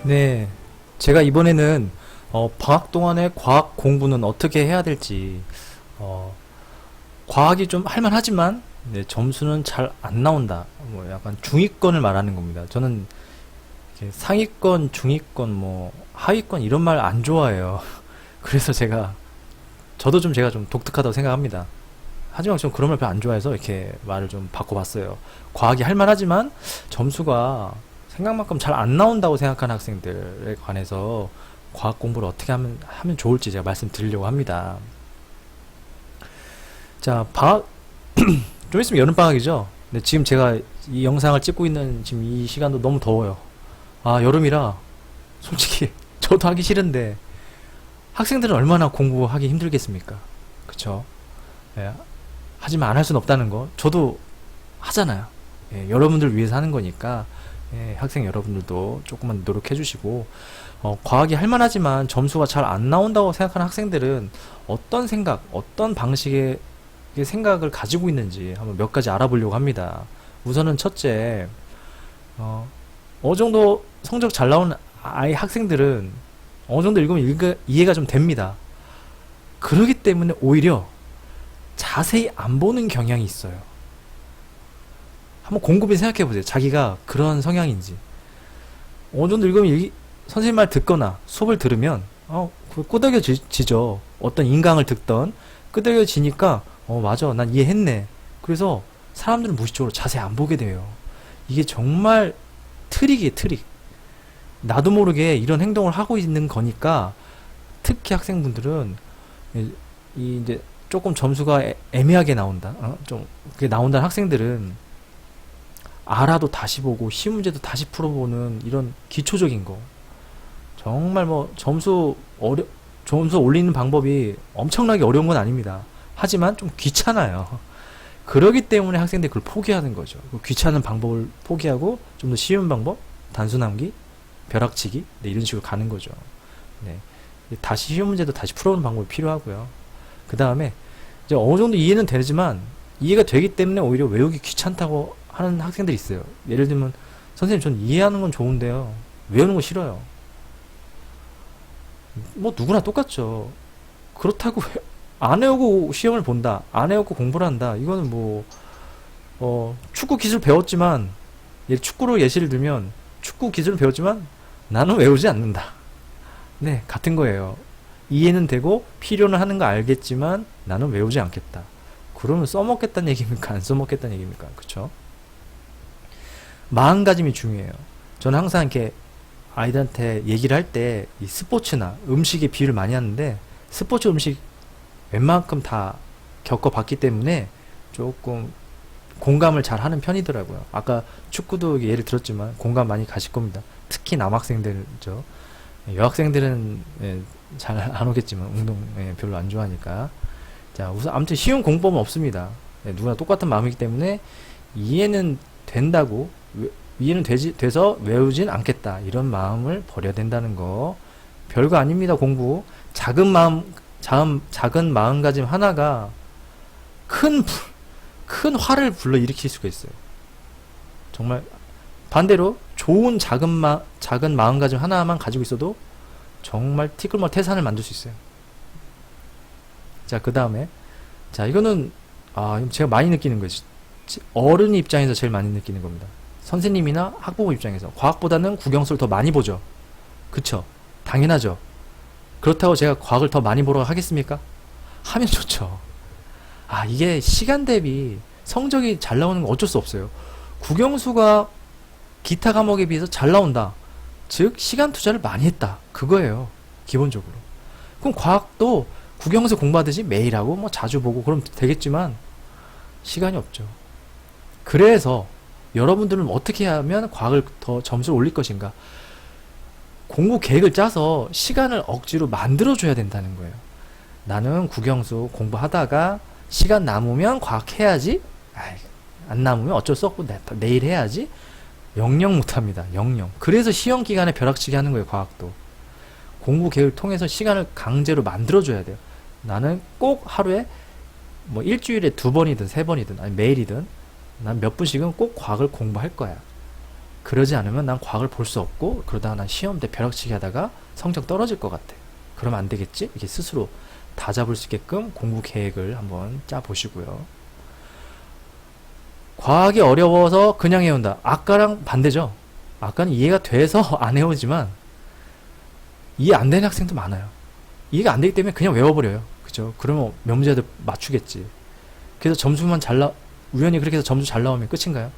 네, 제가 이번에는 방학 동안에 과학 공부는 어떻게 해야 될지 어, 과학이 좀 할만하지만 네, 점수는 잘 안 나온다. 뭐 약간 중위권을 말하는 겁니다. 저는 이렇게 상위권, 중위권, 뭐 하위권 이런 말 안 좋아해요. 그래서 저도 좀 제가 좀 독특하다고 생각합니다. 하지만 좀 그런 말 별로 안 좋아해서 이렇게 말을 좀 바꿔봤어요. 과학이 할만하지만 점수가 생각만큼 잘 안 나온다고 생각하는 학생들에 관해서 과학 공부를 어떻게 하면 좋을지 제가 말씀드리려고 합니다. 자, 좀 있으면 여름방학이죠? 근데 지금 제가 이 영상을 찍고 있는 지금 이 시간도 너무 더워요. 아, 여름이라 솔직히 저도 하기 싫은데 학생들은 얼마나 공부하기 힘들겠습니까? 그쵸? 예, 하지만 안 할 수는 없다는 거 저도 하잖아요. 예, 여러분들 위해서 하는 거니까 예, 학생 여러분들도 조금만 노력해 주시고 과학이 할만하지만 점수가 잘 안 나온다고 생각하는 학생들은 어떤 생각, 어떤 방식의 생각을 가지고 있는지 한번 몇 가지 알아보려고 합니다. 우선은 첫째, 어, 어느 정도 성적 잘 나오는 아이 학생들은 어느 정도 읽으면 이해가 좀 됩니다. 그러기 때문에 오히려 자세히 안 보는 경향이 있어요. 한번 곰곰이 생각해 보세요. 자기가 그런 성향인지. 어느 정도 읽으면 선생님 말 듣거나 수업을 들으면 끄덕여지죠. 어떤 인강을 듣던 끄덕여지니까 맞아, 난 이해했네. 그래서 사람들은 무의식적으로 자세히 안 보게 돼요. 이게 정말 트릭이에요, 트릭. 나도 모르게 이런 행동을 하고 있는 거니까 특히 학생분들은 이제 조금 점수가 애매하게 나온다. 좀 그게 나온다는 학생들은 알아도 다시 보고 시험 문제도 다시 풀어보는 이런 기초적인 거. 정말 뭐 점수 올리는 방법이 엄청나게 어려운 건 아닙니다. 하지만 좀 귀찮아요. 그러기 때문에 학생들이 그걸 포기하는 거죠. 그 귀찮은 방법을 포기하고 좀 더 쉬운 방법, 단순함기, 벼락치기, 네, 이런 식으로 가는 거죠. 네. 다시 쉬운 문제도 다시 풀어보는 방법이 필요하고요. 그 다음에 이제 어느 정도 이해는 되지만 이해가 되기 때문에 오히려 외우기 귀찮다고 하는 학생들이 있어요. 예를 들면 선생님 전 이해하는 건 좋은데요. 외우는 거 싫어요. 뭐 누구나 똑같죠. 그렇다고 안 외우고 시험을 본다. 안 외우고 공부를 한다. 이거는 뭐 축구 기술 배웠지만 축구로 예시를 들면 축구 기술을 배웠지만 나는 외우지 않는다. 네, 같은 거예요. 이해는 되고 필요는 하는 거 알겠지만 나는 외우지 않겠다. 그러면 써먹겠다는 얘기입니까? 안 써먹겠다는 얘기입니까? 그쵸? 마음가짐이 중요해요. 저는 항상 이렇게 아이들한테 얘기를 할 때 이 스포츠나 음식에 비유를 많이 하는데 스포츠 음식 웬만큼 다 겪어봤기 때문에 조금 공감을 잘 하는 편이더라고요. 아까 축구도 예를 들었지만 공감 많이 가실 겁니다. 특히 남학생들죠. 여학생들은 잘 안 오겠지만 운동 별로 안 좋아하니까. 자, 우선 아무튼 쉬운 공법은 없습니다. 누구나 똑같은 마음이기 때문에 이해는 된다고 이해는 돼서 외우진 않겠다 이런 마음을 버려야 된다는 거. 별거 아닙니다. 공부 작은 마음가짐 하나가 큰 화를 불러일으킬 수가 있어요. 정말 반대로 좋은 작은 마음가짐 하나만 가지고 있어도 정말 티끌모아 태산을 만들 수 있어요. 자, 그 다음에 자, 이거는 제가 많이 느끼는 거죠. 어른 입장에서 제일 많이 느끼는 겁니다. 선생님이나 학부모 입장에서 과학보다는 국영수를 더 많이 보죠. 그쵸? 당연하죠. 그렇다고 제가 과학을 더 많이 보러 하겠습니까? 하면 좋죠. 이게 시간 대비 성적이 잘 나오는 건 어쩔 수 없어요. 국영수가 기타 과목에 비해서 잘 나온다. 즉 시간 투자를 많이 했다. 그거예요. 기본적으로. 그럼 과학도 국영수 공부하듯이 매일 하고 뭐 자주 보고 그럼 되겠지만 시간이 없죠. 그래서 여러분들은 어떻게 하면 과학을 더 점수를 올릴 것인가? 공부 계획을 짜서 시간을 억지로 만들어줘야 된다는 거예요. 나는 국영수 공부하다가 시간 남으면 과학 해야지. 안 남으면 어쩔 수 없고 내일 해야지. 영영 못합니다. 영영. 그래서 시험 기간에 벼락치기 하는 거예요. 과학도. 공부 계획을 통해서 시간을 강제로 만들어줘야 돼요. 나는 꼭 하루에 뭐 일주일에 2번이든 3번이든 아니 매일이든 난 몇 분씩은 꼭 과학을 공부할 거야. 그러지 않으면 난 과학을 볼 수 없고 그러다가 난 시험 때 벼락치기 하다가 성적 떨어질 것 같아. 그러면 안 되겠지? 이게 스스로 다 잡을 수 있게끔 공부 계획을 한번 짜 보시고요. 과학이 어려워서 그냥 해온다. 아까랑 반대죠. 아까는 이해가 돼서 안 해오지만 이해 안 되는 학생도 많아요. 이해가 안 되기 때문에 그냥 외워버려요. 그죠? 그러면 몇 문제도 맞추겠지. 그래서 점수만 우연히 그렇게 해서 점수 잘 나오면 끝인가요?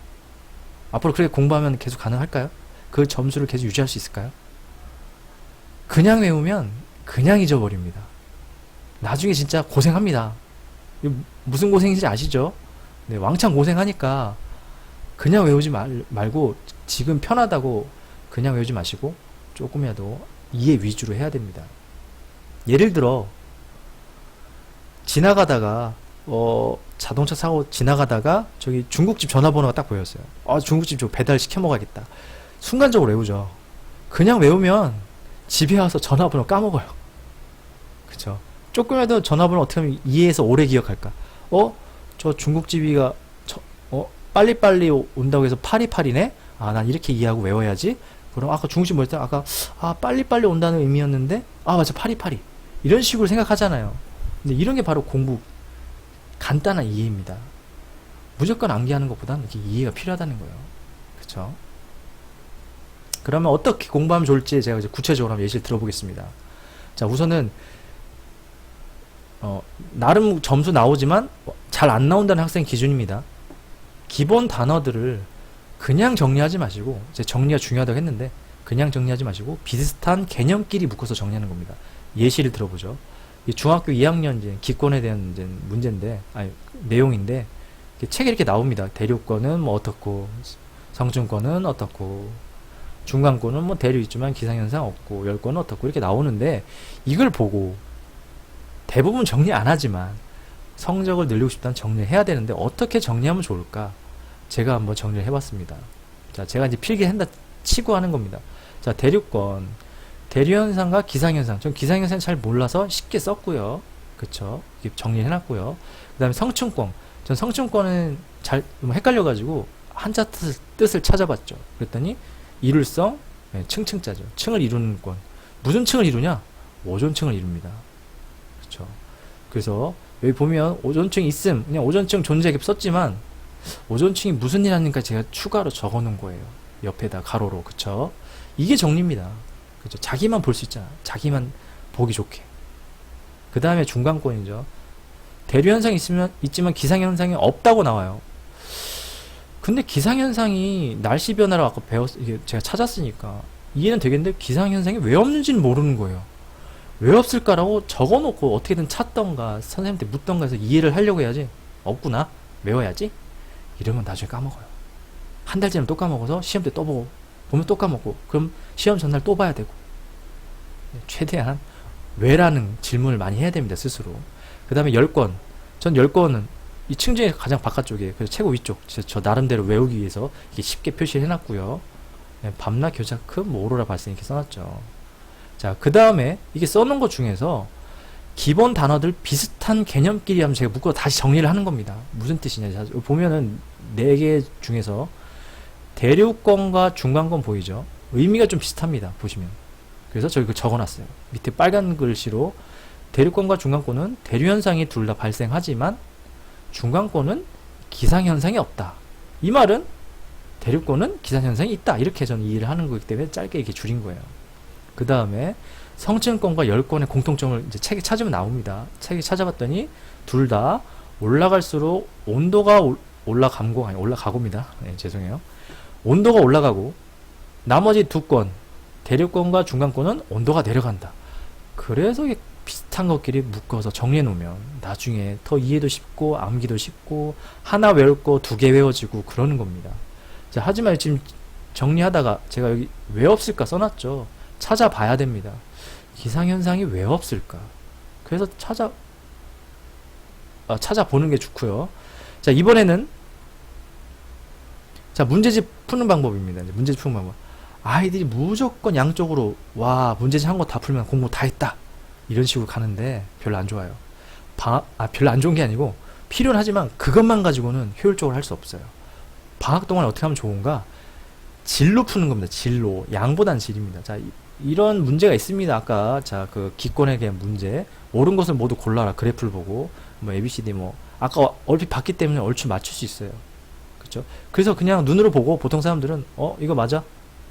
앞으로 그렇게 공부하면 계속 가능할까요? 그 점수를 계속 유지할 수 있을까요? 그냥 외우면 그냥 잊어버립니다. 나중에 진짜 고생합니다. 무슨 고생인지 아시죠? 네, 왕창 고생하니까 그냥 외우지 말고 지금 편하다고 그냥 외우지 마시고 조금이라도 이해 위주로 해야 됩니다. 예를 들어 지나가다가 자동차 사고 지나가다가 저기 중국집 전화번호가 딱 보였어요. 중국집 저 배달 시켜 먹어야겠다. 순간적으로 외우죠. 그냥 외우면 집에 와서 전화번호 까먹어요. 그쵸? 조금이라도 전화번호 어떻게 하면 이해해서 오래 기억할까? 저 중국집이가 빨리빨리 온다고 해서 파리파리네? 난 이렇게 이해하고 외워야지. 그럼 아까 중국집 뭐였다 아까 빨리빨리 온다는 의미였는데 맞아, 파리파리. 이런 식으로 생각하잖아요. 근데 이런 게 바로 공부 간단한 이해입니다. 무조건 암기하는 것보다는 이렇게 이해가 필요하다는 거예요. 그쵸? 그러면 어떻게 공부하면 좋을지 제가 이제 구체적으로 한번 예시를 들어보겠습니다. 자, 우선은 나름 점수 나오지만 잘 안 나온다는 학생 기준입니다. 기본 단어들을 그냥 정리하지 마시고, 제 정리가 중요하다고 했는데 그냥 정리하지 마시고 비슷한 개념끼리 묶어서 정리하는 겁니다. 예시를 들어보죠. 이 중학교 2학년 이제 기권에 대한 이제 문제인데, 내용인데 책에 이렇게 나옵니다. 대륙권은 뭐 어떻고, 성층권은 어떻고, 중간권은 뭐 대륙 있지만 기상현상 없고, 열권은 어떻고 이렇게 나오는데 이걸 보고 대부분 정리 안 하지만 성적을 늘리고 싶다면 정리를 해야 되는데 어떻게 정리하면 좋을까? 제가 한번 정리를 해봤습니다. 자, 제가 이제 필기한다 치고 하는 겁니다. 자, 대륙권, 대류현상과 기상현상. 전 기상현상 잘 몰라서 쉽게 썼고요. 그쵸? 이렇게 정리를 해놨고요. 그 다음에 성층권. 전 성층권은 잘 헷갈려가지고 한자 뜻을 찾아봤죠. 그랬더니 이룰성, 층층자죠. 층을 이루는 권. 무슨 층을 이루냐? 오존층을 이룹니다. 그쵸? 그래서 여기 보면 오존층이 있음. 그냥 오존층 존재 갭 썼지만 오존층이 무슨 일 하는가 제가 추가로 적어 놓은 거예요. 옆에다 가로로. 그쵸? 이게 정리입니다. 그죠? 자기만 볼 수 있잖아. 자기만 보기 좋게. 그 다음에 중간권이죠. 대류현상이 있지만 기상현상이 없다고 나와요. 근데 기상현상이 날씨 변화를 아까 이게 제가 찾았으니까 이해는 되겠는데 기상현상이 왜 없는지는 모르는 거예요. 왜 없을까라고 적어놓고 어떻게든 찾던가 선생님한테 묻던가 해서 이해를 하려고 해야지. 없구나. 외워야지. 이러면 나중에 까먹어요. 한 달 지나면 또 까먹어서 시험 때 또 보고 보면 또 까먹고 그럼 시험 전날 또 봐야 되고. 최대한 왜라는 질문을 많이 해야 됩니다. 스스로. 그 다음에 열권. 전 열권은 이 층 중에 가장 바깥쪽이에요. 그래서 최고 위쪽. 저 나름대로 외우기 위해서 이렇게 쉽게 표시를 해놨고요. 밤낮 교차급, 오로라 발생 이렇게 써놨죠. 자, 그 다음에 이게 써놓은 것 중에서 기본 단어들 비슷한 개념끼리 하면 제가 묶어 다시 정리를 하는 겁니다. 무슨 뜻이냐. 보면은 4개 중에서 대륙권과 중간권 보이죠? 의미가 좀 비슷합니다. 보시면. 그래서 저기 적어놨어요. 밑에 빨간 글씨로 대륙권과 중간권은 대류현상이 둘 다 발생하지만 중간권은 기상현상이 없다. 이 말은 대륙권은 기상현상이 있다. 이렇게 저는 이해를 하는 거기 때문에 짧게 이렇게 줄인 거예요. 그 다음에 성층권과 열권의 공통점을 이제 책에 찾으면 나옵니다. 책에 찾아봤더니 둘 다 올라갈수록 온도가 올라가고입니다. 네, 죄송해요. 온도가 올라가고 나머지 두 권, 대륙권과 중간권은 온도가 내려간다. 그래서 이게 비슷한 것끼리 묶어서 정리해 놓으면 나중에 더 이해도 쉽고 암기도 쉽고 하나 외울 거 2개 외워지고 그러는 겁니다. 자, 하지만 지금 정리하다가 제가 여기 왜 없을까 써놨죠. 찾아봐야 됩니다. 기상현상이 왜 없을까? 그래서 찾아보는 게 좋고요. 자, 이번에는 자, 문제집 푸는 방법입니다. 이제 문제집 푸는 방법. 아이들이 무조건 양쪽으로 문제집 한 거 다 풀면 공부 다 했다. 이런 식으로 가는데 별로 안 좋아요. 별로 안 좋은 게 아니고 필요는 하지만 그것만 가지고는 효율적으로 할 수 없어요. 방학 동안에 어떻게 하면 좋은가? 질로 푸는 겁니다. 질로. 양보단 질입니다. 자, 이런 문제가 있습니다. 아까 자, 그 기권에 대한 문제. 옳은 것을 모두 골라라. 그래프를 보고 뭐 ABCD 뭐 아까 얼핏 봤기 때문에 얼추 맞출 수 있어요. 그렇죠? 그래서 그냥 눈으로 보고 보통 사람들은 이거 맞아?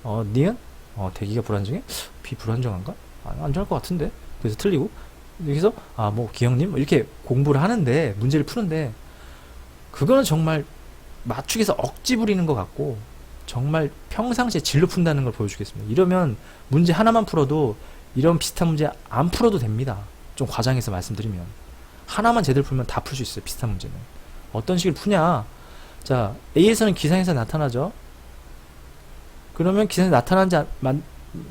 니은? 대기가 불안정해? 비불안정한가? 안정할 것 같은데? 그래서 틀리고 여기서 뭐 기영님 이렇게 공부를 하는데 문제를 푸는데 그거는 정말 맞추기에서 억지 부리는 것 같고 정말 평상시에 질로 푼다는 걸 보여주겠습니다. 이러면 문제 하나만 풀어도 이런 비슷한 문제 안 풀어도 됩니다. 좀 과장해서 말씀드리면 하나만 제대로 풀면 다 풀 수 있어요. 비슷한 문제는 어떤 식으로 푸냐. 자, A에서는 기상현상 나타나죠. 그러면 기상현상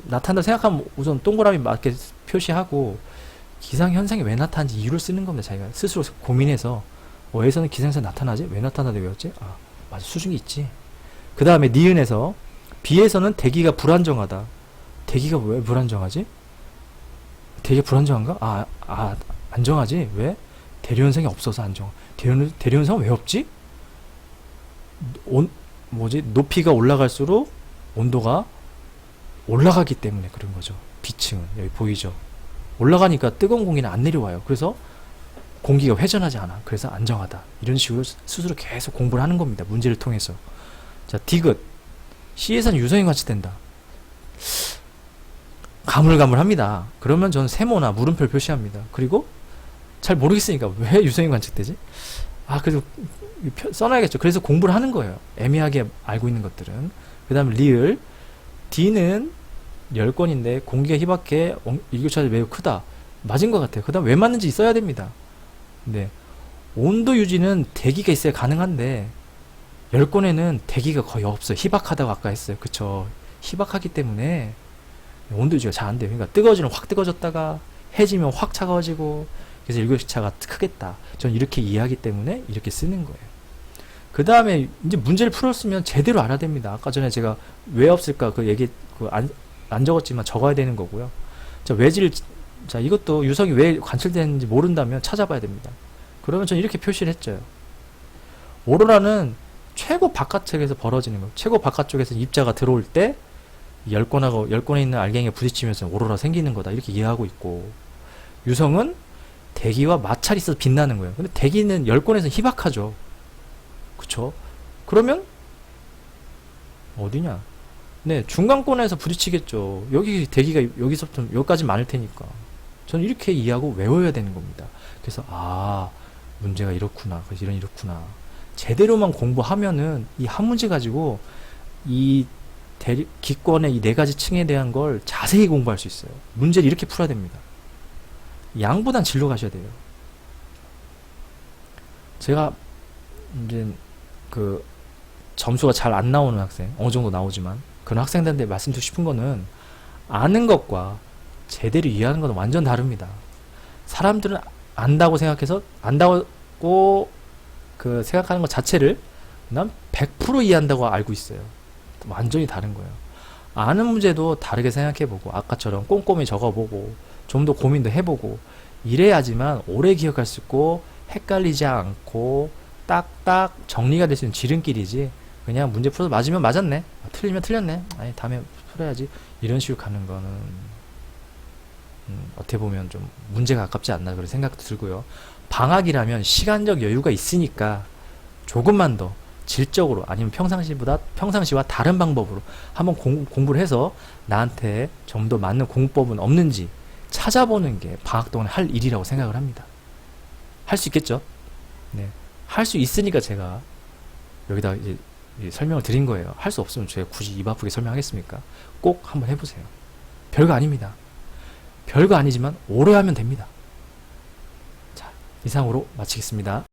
나타난다 생각하면 우선 동그라미 맞게 표시하고 기상현상이 왜 나타나는지 이유를 쓰는 겁니다. 자기가 스스로 고민해서 A에서는 기상현상 나타나지? 왜 나타나는데 외웠지? 맞아, 수증기 있지. 그 다음에 니은에서 B에서는 대기가 불안정하다. 대기가 왜 불안정하지? 대기가 불안정한가? 안정하지? 왜? 대류현상이 없어서 안정. 대류현상은 왜 없지? 높이가 올라갈수록 온도가 올라가기 때문에 그런 거죠. 비층은 여기 보이죠? 올라가니까 뜨거운 공기는 안 내려와요. 그래서 공기가 회전하지 않아. 그래서 안정하다. 이런 식으로 스스로 계속 공부를 하는 겁니다. 문제를 통해서. 자, 디귿. C에서는 유성이 관측된다. 가물가물합니다. 그러면 저는 세모나 물음표를 표시합니다. 그리고 잘 모르겠으니까 왜 유성이 관측되지? 그래도 써놔야겠죠. 그래서 공부를 하는 거예요. 애매하게 알고 있는 것들은. 그 다음에 리을. D는 10건인데 공기가 희박해 일교차가 매우 크다. 맞은 것 같아요. 그 다음 왜 맞는지 써야 됩니다. 네. 온도 유지는 대기가 있어야 가능한데 10건에는 대기가 거의 없어요. 희박하다고 아까 했어요. 그쵸. 희박하기 때문에 온도 유지가 잘 안 돼요. 그러니까 뜨거워지면 확 뜨거워졌다가 해지면 확 차가워지고 그래서 일교차가 크겠다. 전 이렇게 이해하기 때문에 이렇게 쓰는 거예요. 그 다음에 이제 문제를 풀었으면 제대로 알아야 됩니다. 아까 전에 제가 왜 없을까 안 적었지만 적어야 되는 거고요. 자, 이것도 유성이 왜 관찰되는지 모른다면 찾아봐야 됩니다. 그러면 저는 이렇게 표시를 했죠. 오로라는 최고 바깥쪽에서 벌어지는 거예요. 최고 바깥쪽에서 입자가 들어올 때 10건에 있는 알갱이가 부딪히면서 오로라 생기는 거다. 이렇게 이해하고 있고, 유성은 대기와 마찰이 있어서 빛나는 거예요. 근데 대기는 10건에서 희박하죠. 그쵸? 그러면 어디냐? 네, 중간권에서 부딪히겠죠. 여기 대기가 여기서부터 여기까지 많을 테니까. 저는 이렇게 이해하고 외워야 되는 겁니다. 그래서 문제가 이렇구나. 그래서 이렇구나. 제대로만 공부하면은 이 한 문제 가지고 이 기권의 이 4가지 층에 대한 걸 자세히 공부할 수 있어요. 문제를 이렇게 풀어야 됩니다. 양보단 질로 가셔야 돼요. 제가 이제 그 점수가 잘 안 나오는 학생, 어느 정도 나오지만 그런 학생들한테 말씀드리고 싶은 거는 아는 것과 제대로 이해하는 것은 완전 다릅니다. 사람들은 안다고 생각해서 안다고 생각하는 것 자체를 난 100% 이해한다고 알고 있어요. 완전히 다른 거예요. 아는 문제도 다르게 생각해보고 아까처럼 꼼꼼히 적어보고 좀 더 고민도 해보고 이래야지만 오래 기억할 수 있고 헷갈리지 않고 딱딱 정리가 될 수 있는 지름길이지 그냥 문제 풀어서 맞으면 맞았네, 틀리면 틀렸네, 아니 다음에 풀어야지, 이런 식으로 가는 거는 어떻게 보면 좀 문제가 가깝지 않나 그런 생각도 들고요. 방학이라면 시간적 여유가 있으니까 조금만 더 질적으로 아니면 평상시와 다른 방법으로 한번 공부를 해서 나한테 좀 더 맞는 공부법은 없는지 찾아보는 게 방학 동안 할 일이라고 생각을 합니다. 할 수 있겠죠? 네. 할 수 있으니까 제가 여기다 이제 설명을 드린 거예요. 할 수 없으면 제가 굳이 입 아프게 설명하겠습니까? 꼭 한번 해보세요. 별거 아닙니다. 별거 아니지만 오래 하면 됩니다. 자, 이상으로 마치겠습니다.